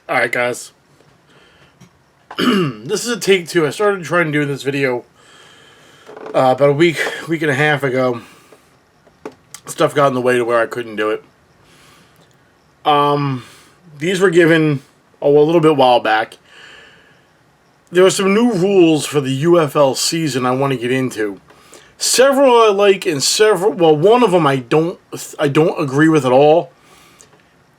Alright, guys. This is a take two. I started trying to do this video about a week and a half ago. Stuff got in the way to where I couldn't do it. These were given a little bit while back. There are some new rules for the UFL season I want to get into. Several I like, and one of them I don't agree with at all.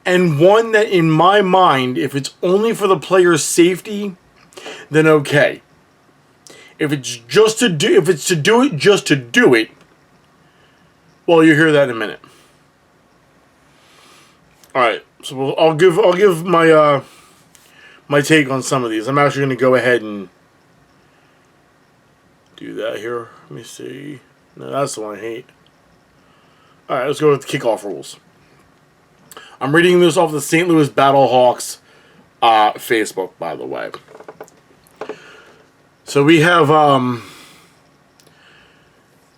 And one that, in my mind, if it's only for the player's safety, then okay. If it's to do it just to do it, well, you'll hear that in a minute. All right, so I'll give my my take on some of these. I'm actually going to go ahead and do that here. Let me see. No, that's the one I hate. All right, let's go with the kickoff rules. I'm reading this off the St. Louis Battlehawks Facebook, by the way. So we have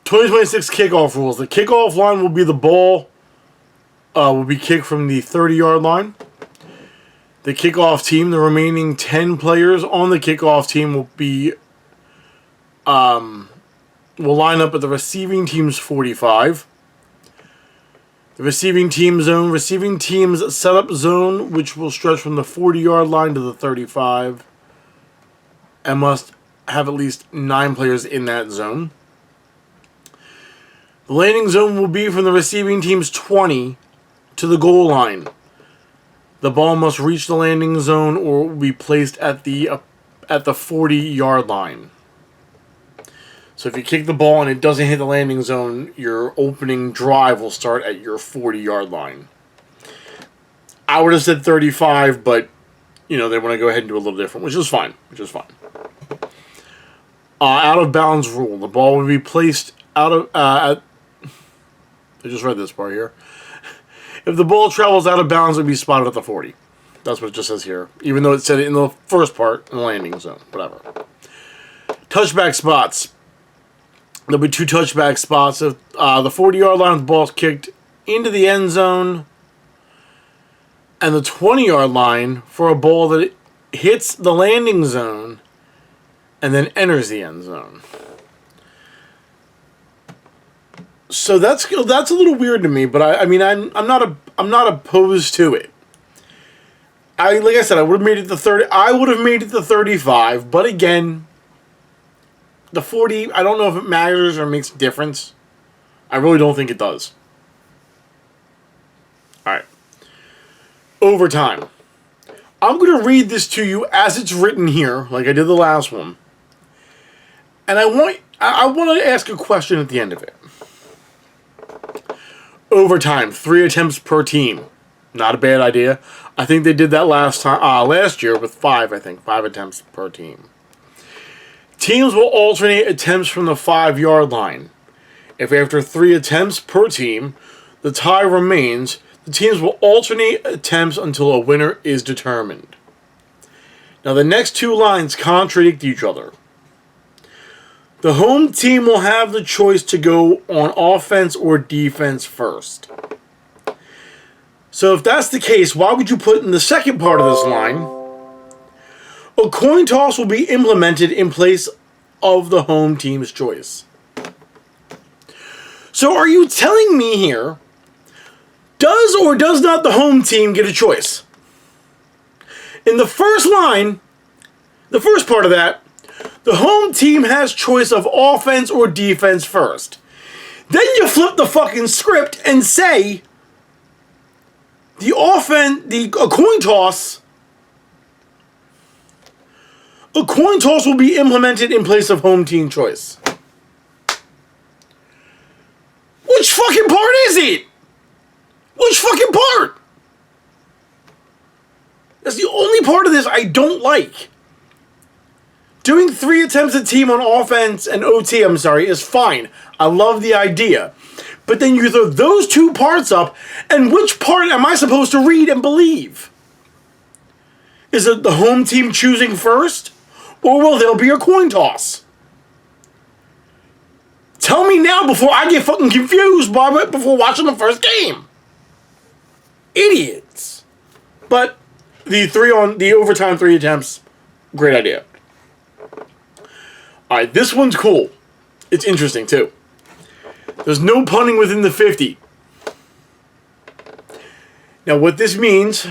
2026 kickoff rules. The kickoff line will be the ball will be kicked from the 30-yard line. The kickoff team, the remaining 10 players on the kickoff team will be will line up at the receiving team's 45. The receiving team's setup zone, which will stretch from the 40-yard line to the 35, and must have at least 9 players in that zone. The landing zone will be from the receiving team's 20 to the goal line. The ball must reach the landing zone or will be placed at the 40-yard line. So if you kick the ball and it doesn't hit the landing zone, your opening drive will start at your 40-yard line. I would have said 35, but they want to go ahead and do a little different, which is fine. Out of bounds rule: the ball will be placed out of. I just read this part here. If the ball travels out of bounds, it will be spotted at the 40. That's what it just says here, even though it said it in the first part in the landing zone. Whatever. Touchback spots. There'll be 2 touchback spots. If the 40-yard line, the ball's kicked into the end zone, and the 20-yard line for a ball that hits the landing zone and then enters the end zone. So that's a little weird to me, but I'm not opposed to it. Like I said, I would have made it to 30. I would have made it to 35, but again, the 40, I don't know if it matters or makes a difference. I really don't think it does. Alright. Overtime. I'm going to read this to you as it's written here, like I did the last one. And I want to ask a question at the end of it. Overtime, 3 attempts per team. Not a bad idea. I think they did that last year with 5 attempts per team. Teams will alternate attempts from the 5-yard line. If after 3 attempts per team, the tie remains, the teams will alternate attempts until a winner is determined. Now the next 2 lines contradict each other. The home team will have the choice to go on offense or defense first. So if that's the case, why would you put in the second part of this line, a coin toss will be implemented in place of the home team's choice? So are you telling me here, does or does not the home team get a choice? In the first line, the first part of that, the home team has choice of offense or defense first. Then you flip the fucking script and say a coin toss will be implemented in place of home team choice. Which fucking part is it? Which fucking part? That's the only part of this I don't like. Doing 3 attempts a team on offense and OT, is fine. I love the idea. But then you throw those 2 parts up, and which part am I supposed to read and believe? Is it the home team choosing first? Or will there be a coin toss? Tell me now before I get fucking confused before watching the first game. Idiots. But the overtime 3 attempts, great idea. All right, this one's cool. It's interesting too. There's no punting within the 50. Now, what this means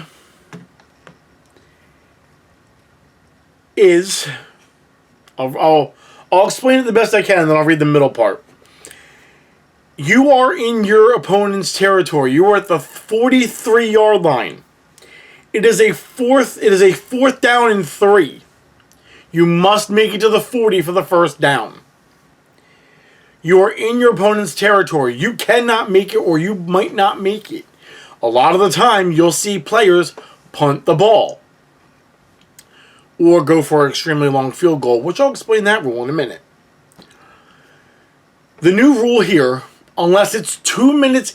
is, I'll explain it the best I can, and then I'll read the middle part. You are in your opponent's territory. You are at the 43-yard line. It is a fourth down and 3. You must make it to the 40 for the first down. You are in your opponent's territory. You cannot make it, or you might not make it. A lot of the time, you'll see players punt the ball or go for an extremely long field goal, which I'll explain that rule in a minute. The new rule here, unless it's 2 minutes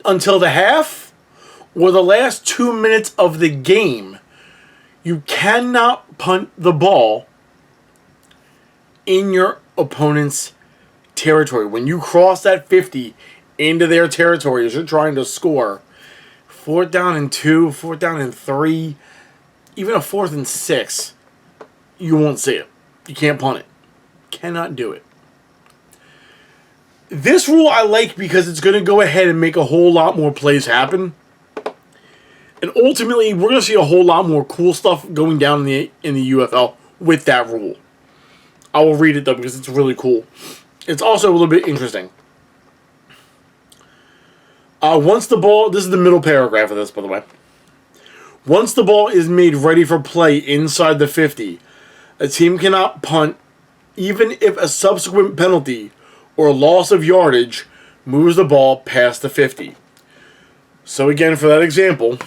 until the half or the last 2 minutes of the game, you cannot punt the ball in your opponent's territory. When you cross that 50 into their territory as you're trying to score, 4th down and 2, 4th down and 3, even a 4th and 6, you won't see it. You can't punt it. Cannot do it. This rule I like because it's going to go ahead and make a whole lot more plays happen. And ultimately, we're going to see a whole lot more cool stuff going down in the UFL with that rule. I will read it though because it's really cool. It's also a little bit interesting. Once the ball, this is the middle paragraph of this, by the way. Once the ball is made ready for play inside the 50, a team cannot punt even if a subsequent penalty or loss of yardage moves the ball past the 50. So again, for that example,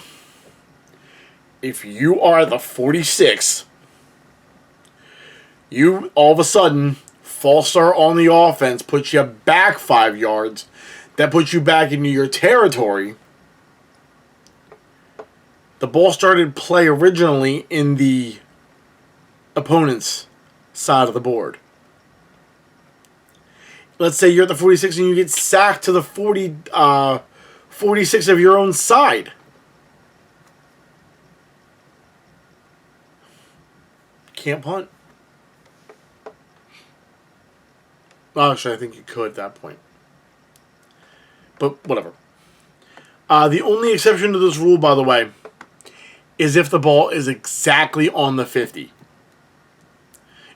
if you are at the 46, you all of a sudden, false start on the offense puts you back 5 yards. That puts you back into your territory. The ball started play originally in the opponent's side of the board. Let's say you're at the 46 and you get sacked to the 46 of your own side. Can't punt. Well, actually, I think you could at that point. But whatever. The only exception to this rule, by the way, is if the ball is exactly on the 50.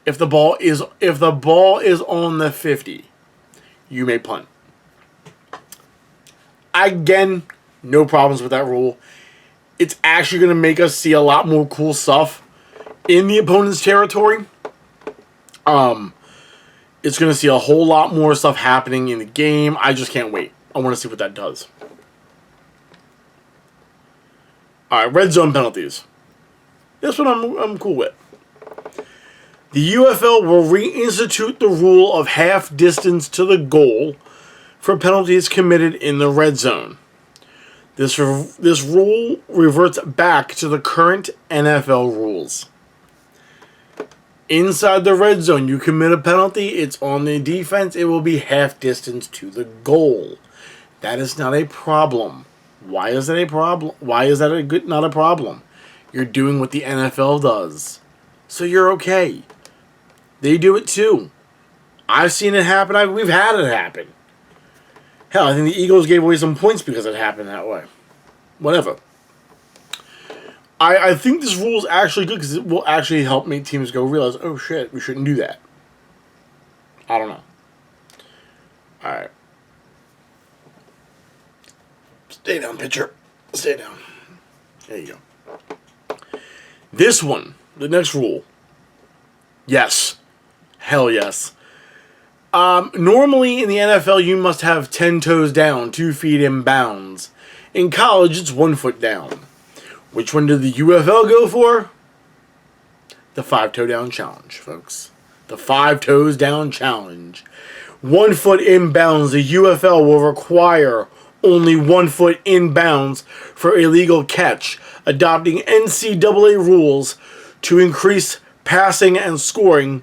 If the ball is on the 50, you may punt. Again, no problems with that rule. It's actually going to make us see a lot more cool stuff in the opponent's territory. It's going to see a whole lot more stuff happening in the game. I just can't wait. I want to see what that does. Alright, red zone penalties. This one I'm cool with. The UFL will reinstitute the rule of half distance to the goal for penalties committed in the red zone. This rule reverts back to the current NFL rules. Inside the red zone, you commit a penalty, it's on the defense, it will be half distance to the goal. That is not a problem. Why is that a problem? Why is that not a problem? You're doing what the NFL does. So you're okay. They do it too. I've seen it happen. We've had it happen. Hell, I think the Eagles gave away some points because it happened that way. Whatever. I think this rule is actually good because it will actually help make teams go realize, oh shit, we shouldn't do that. I don't know. Alright. Stay down, pitcher. Stay down. There you go. This one, the next rule. Yes. Hell yes. Normally in the NFL, you must have 10 toes down, 2 feet in bounds. In college, it's 1 foot down. Which one did the UFL go for? The 5-toe down challenge, folks. The 5 toes down challenge. 1 foot in bounds, the UFL will require only 1 foot in bounds for illegal catch, adopting NCAA rules to increase passing and scoring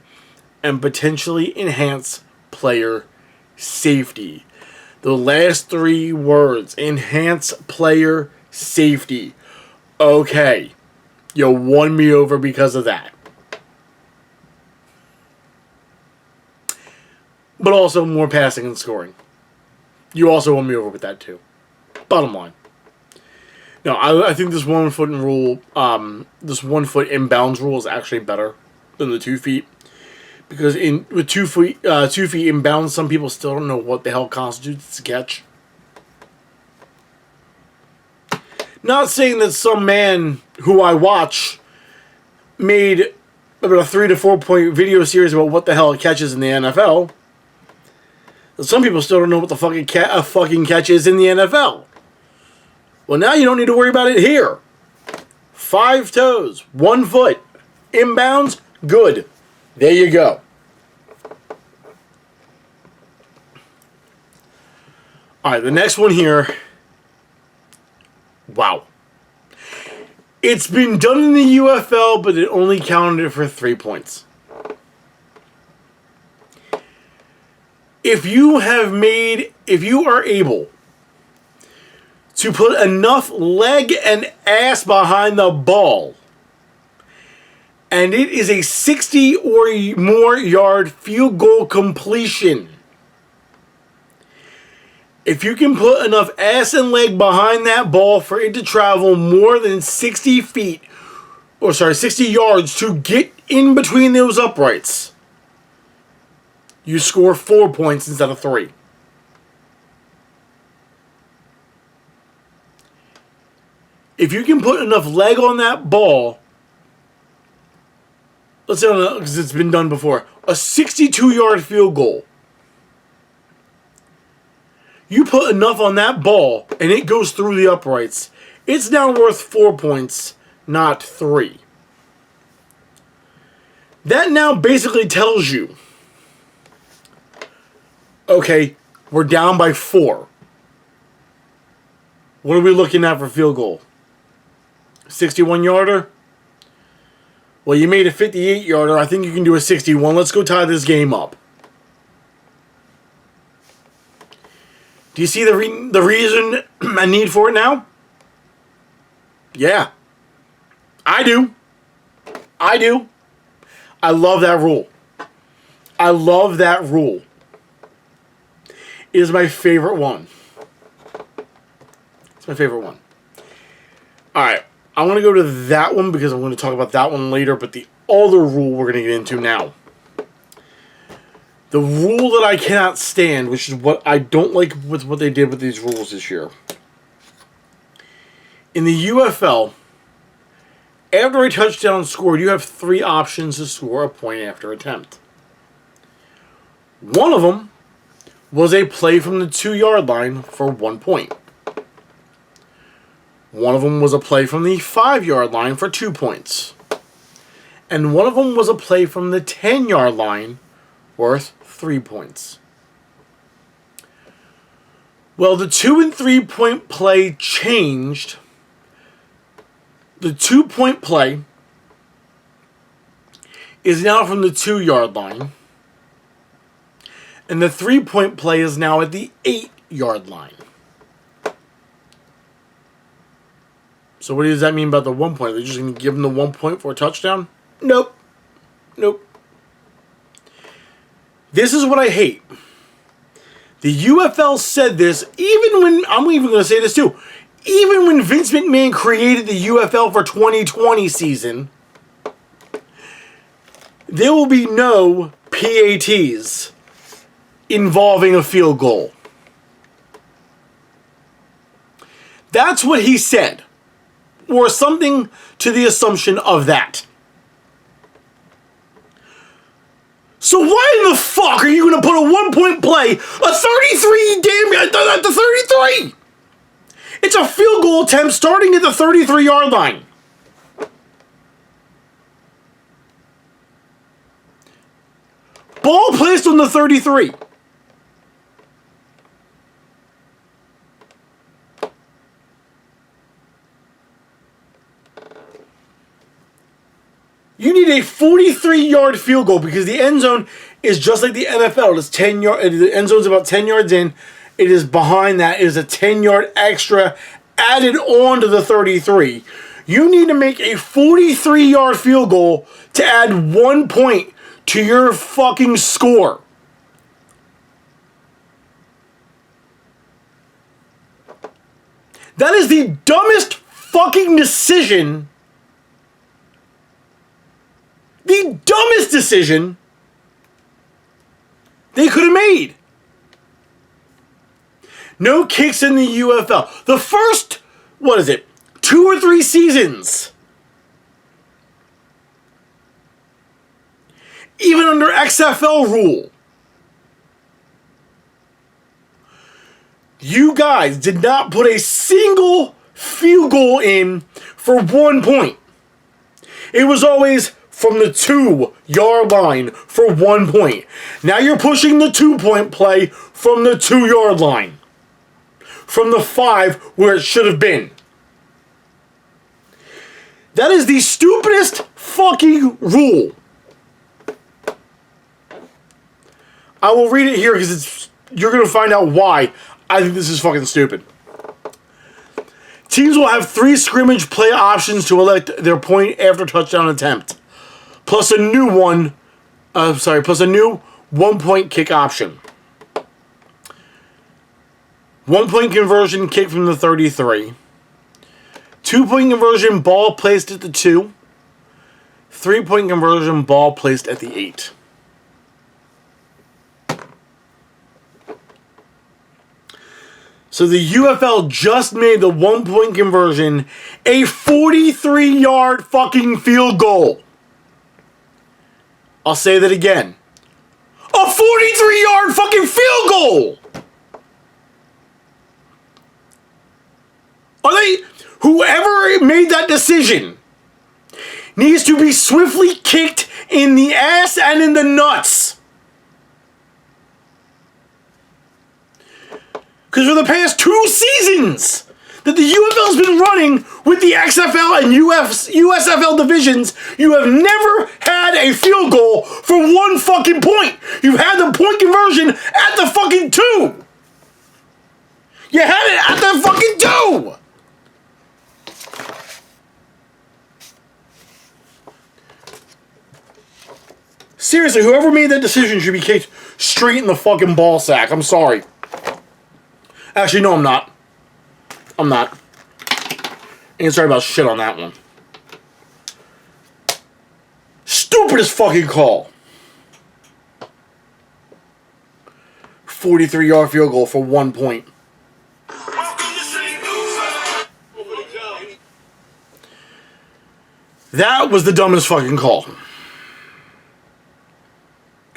and potentially enhance player safety. The last 3 words, enhance player safety. Okay, You won me over because of that. But also more passing and scoring. You also won me over with that too. Bottom line. No, I think this 1 foot rule, this 1 foot inbounds rule is actually better than the 2 feet. Because with 2 feet inbounds, some people still don't know what the hell constitutes a catch. Not saying that some man who I watch made about a 3 to 4 point video series about what the hell a catch is in the NFL. Some people still don't know what the fucking catch is in the NFL. Well, now you don't need to worry about it here. 5 toes, 1 foot, inbounds, good. There you go. Alright, the next one here. Wow. It's been done in the UFL, but it only counted for 3 points. If you are able to put enough leg and ass behind the ball, and it is a 60 or more yard field goal completion. If you can put enough ass and leg behind that ball for it to travel more than 60 yards to get in between those uprights, you score 4 points instead of 3. If you can put enough leg on that ball, let's say, because it's been done before, a 62-yard field goal. You put enough on that ball, and it goes through the uprights. It's now worth 4 points, not 3. That now basically tells you, okay, we're down by 4. What are we looking at for field goal? 61-yarder? Well, you made a 58-yarder. I think you can do a 61. Let's go tie this game up. Do you see the reason I need for it now? Yeah. I do. I love that rule. It is my favorite one. It's my favorite one. Alright. I want to go to that one because I'm going to talk about that one later, but the other rule we're going to get into now. The rule that I cannot stand, which is what I don't like with what they did with these rules this year. In the UFL, after a touchdown scored, you have 3 options to score a point after attempt. One of them was a play from the 2-yard line for 1 point. One of them was a play from the 5-yard line for 2 points. And one of them was a play from the 10-yard line worth 3 points. Well, the 2 and 3 point play changed. The 2 point play is now from the 2-yard line. And the 3 point play is now at the 8-yard line. So what does that mean about the 1 point? They're just going to give them the 1 point for a touchdown? Nope. This is what I hate. The UFL said this, even when, I'm even going to say this too, even when Vince McMahon created the UFL for 2020 season, there will be no PATs involving a field goal. That's what he said. Or something to the assumption of that. So why in the fuck are you going to put a 1 point play, a 33 at the 33? It's a field goal attempt starting at the 33-yard line. Ball placed on the 33. You need a 43-yard field goal because the end zone is just like the NFL. It's 10 yard. The end zone's about 10 yards in. It is behind that. It is a 10-yard extra added on to the 33. You need to make a 43-yard field goal to add 1 point to your fucking score. That is the dumbest fucking decision. The dumbest decision they could have made. No kicks in the UFL. The first, 2 or 3 seasons, even under XFL rule, you guys did not put a single field goal in for 1 point. It was always from the 2-yard line for 1 point. Now you're pushing the 2-point play from the 2-yard line. From the 5 where it should have been. That is the stupidest fucking rule. I will read it here because you're going to find out why I think this is fucking stupid. Teams will have 3 scrimmage play options to elect their point after touchdown attempt. Plus a new 1-point kick option. 1-point conversion kick from the 33. 2-point conversion ball placed at the 2. 3-point conversion ball placed at the 8. So the UFL just made the 1-point conversion a 43-yard fucking field goal. I'll say that again. A 43-yard fucking field goal! Whoever made that decision needs to be swiftly kicked in the ass and in the nuts. Because for the past 2 seasons that the UFL's been running with the XFL and USFL divisions, you have never had a field goal for 1 fucking point. You've had the point conversion at the fucking 2. You had it at the fucking 2. Seriously, whoever made that decision should be kicked straight in the fucking ball sack. I'm sorry. Actually, no, I'm not. I'm not. Ain't sorry about shit on that one. Stupidest fucking call. 43-yard field goal for 1 point. That was the dumbest fucking call.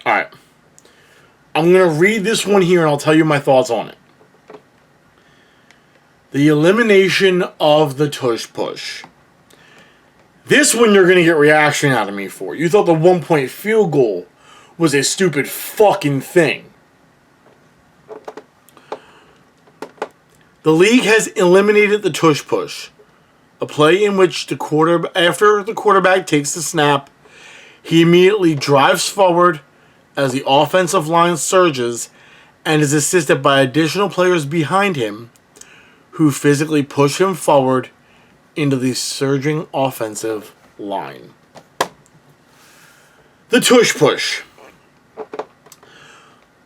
Alright. I'm going to read this one here and I'll tell you my thoughts on it. The elimination of the tush push. This one you're going to get reaction out of me for. You thought the 1-point field goal was a stupid fucking thing. The league has eliminated the tush push. A play in which after the quarterback takes the snap, he immediately drives forward as the offensive line surges and is assisted by additional players behind him who physically push him forward into the surging offensive line. The tush push.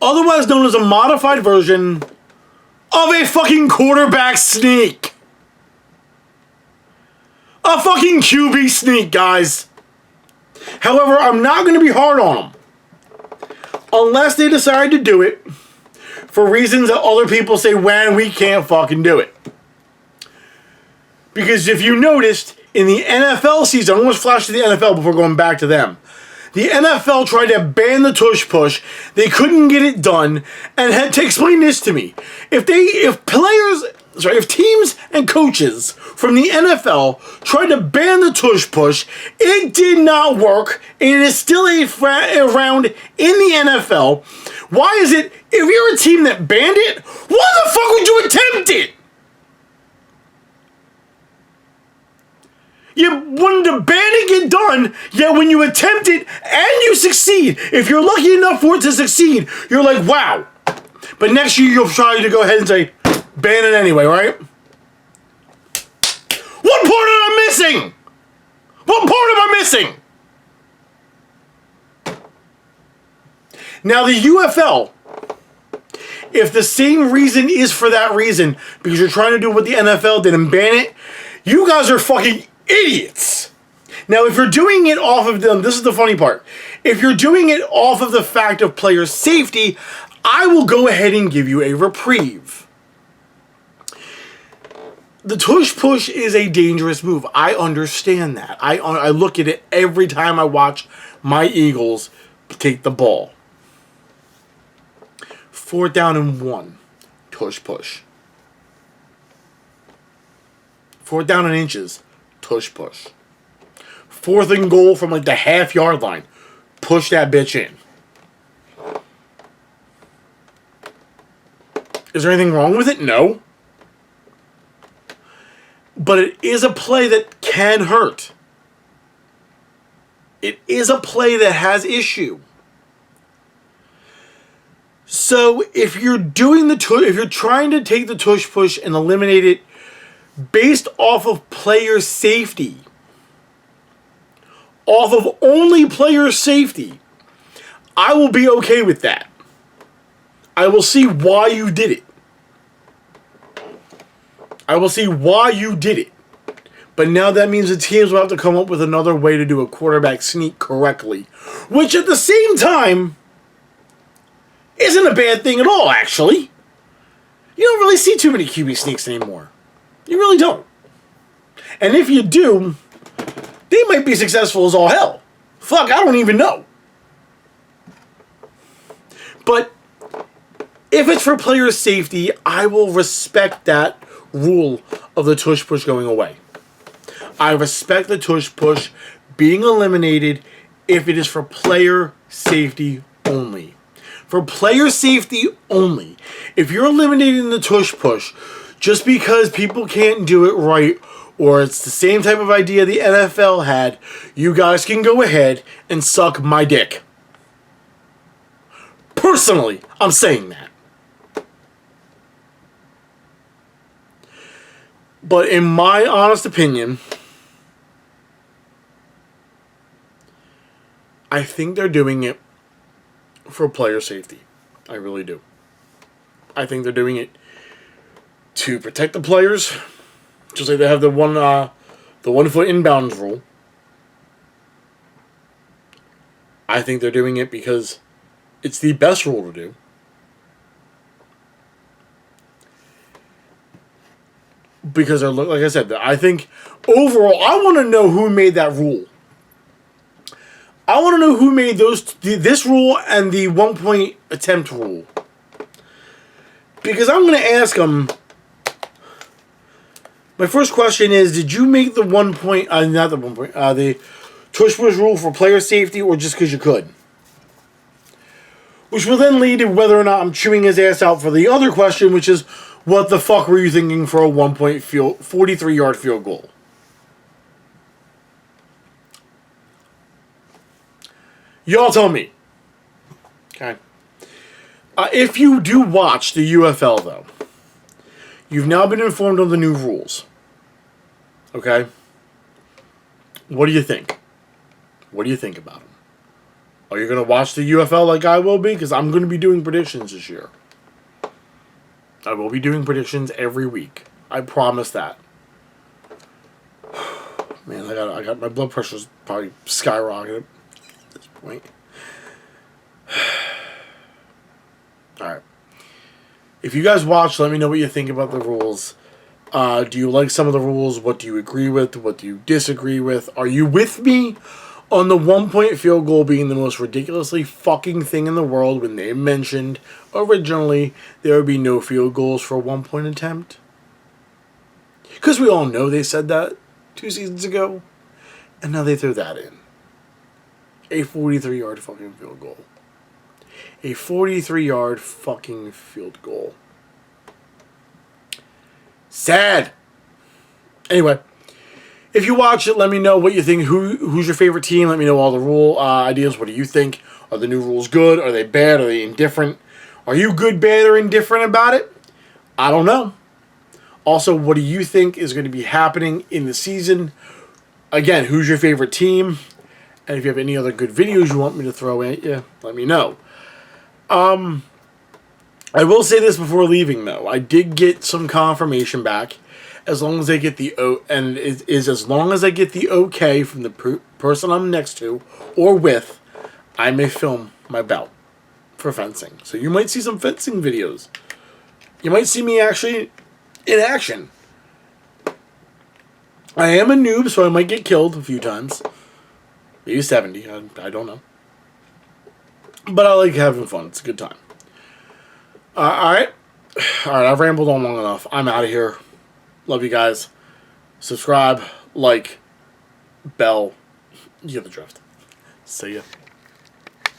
Otherwise known as a modified version of a fucking quarterback sneak. A fucking QB sneak, guys. However, I'm not going to be hard on them. Unless they decide to do it for reasons that other people say, when we can't fucking do it. Because if you noticed, in the NFL season, I'm going to flash to the NFL before going back to them. The NFL tried to ban the tush push. They couldn't get it done and had to explain this to me. If teams and coaches from the NFL tried to ban the tush push, it did not work. It is still around in the NFL. Why is it, if you're a team that banned it, why the fuck would you attempt it? You wanted to ban it, get done, yet when you attempt it and you succeed, if you're lucky enough for it to succeed, you're like, wow. But next year you'll try to go ahead and say, ban it anyway, right? What part did I miss missing? What part am I missing? Now, the UFL, if the same reason is for that reason, because you're trying to do what the NFL did and ban it, you guys are fucking idiots. Now, if you're doing it off of them, this is the funny part. If you're doing it off of the fact of player safety, I will go ahead and give you a reprieve. The tush push is a dangerous move. I understand that. I look at it every time I watch my Eagles take the ball. 4th down and 1. Tush push. 4th down and inches. Tush push. 4th and goal from like the half-yard line. Push that bitch in. Is there anything wrong with it? No. But it is a play that can hurt. It is a play that has issue. So if you're doing if you're trying to take the tush push and eliminate it based off of player safety, off of only player safety, I will be okay with that. I will see why you did it. I will see why you did it. But now that means the teams will have to come up with another way to do a quarterback sneak correctly, which at the same time isn't a bad thing at all, actually. You don't really see too many QB sneaks anymore. You really don't. And if you do, they might be successful as all hell. Fuck, I don't even know. But if it's for player safety, I will respect that rule of the tush push going away. I respect the tush push being eliminated if it is for player safety only. For player safety only. If you're eliminating the tush push just because people can't do it right, or it's the same type of idea the NFL had, you guys can go ahead and suck my dick. Personally, I'm saying that. But in my honest opinion, I think they're doing it for player safety. I really do. I think they're doing it to protect the players. Just like they have the 1 foot inbounds rule. I think they're doing it because it's the best rule to do. Because they're, like I said, I think overall, I want to know who made that rule. I want to know who made this rule and the 1 point attempt rule. Because I'm going to ask them. My first question is: did you make the 1 point? Not the 1 point. The tush push rule for player safety, or just because you could? Which will then lead to whether or not I'm chewing his ass out for the other question, which is, what the fuck were you thinking for a 1 point 43-yard field goal? Y'all tell me. Okay. If you do watch the UFL, though, you've now been informed of the new rules. Okay? What do you think? What do you think about them? Are you going to watch the UFL like I will be? Because I'm going to be doing predictions this year. I will be doing predictions every week. I promise that. Man, I got my blood pressure's probably skyrocketed at this point. Alright. If you guys watch, let me know what you think about the rules. Do you like some of the rules? What do you agree with? What do you disagree with? Are you with me on the 1 point field goal being the most ridiculously fucking thing in the world when they mentioned originally there would be no field goals for a 1 point attempt? Because we all know they said that 2 seasons ago. And now they threw that in. A 43-yard fucking field goal. A 43-yard fucking field goal. Sad. Anyway, if you watch it, let me know what you think. Who's your favorite team? Let me know all the rule ideas. What do you think? Are the new rules good? Are they bad? Are they indifferent? Are you good, bad, or indifferent about it? I don't know. Also, what do you think is going to be happening in the season Again, who's your favorite team? And if you have any other good videos you want me to throw at you, let me know. I will say this before leaving, though. I did get some confirmation back. As long as I get the and it is as long as I get the okay from the person I'm next to or with, I may film my bout for fencing. So you might see some fencing videos. You might see me actually in action. I am a noob, so I might get killed a few times. Maybe 70. I don't know. But I like having fun. It's a good time. Alright. Alright, I've rambled on long enough. I'm out of here. Love you guys. Subscribe, like, bell. You get the drift. See ya.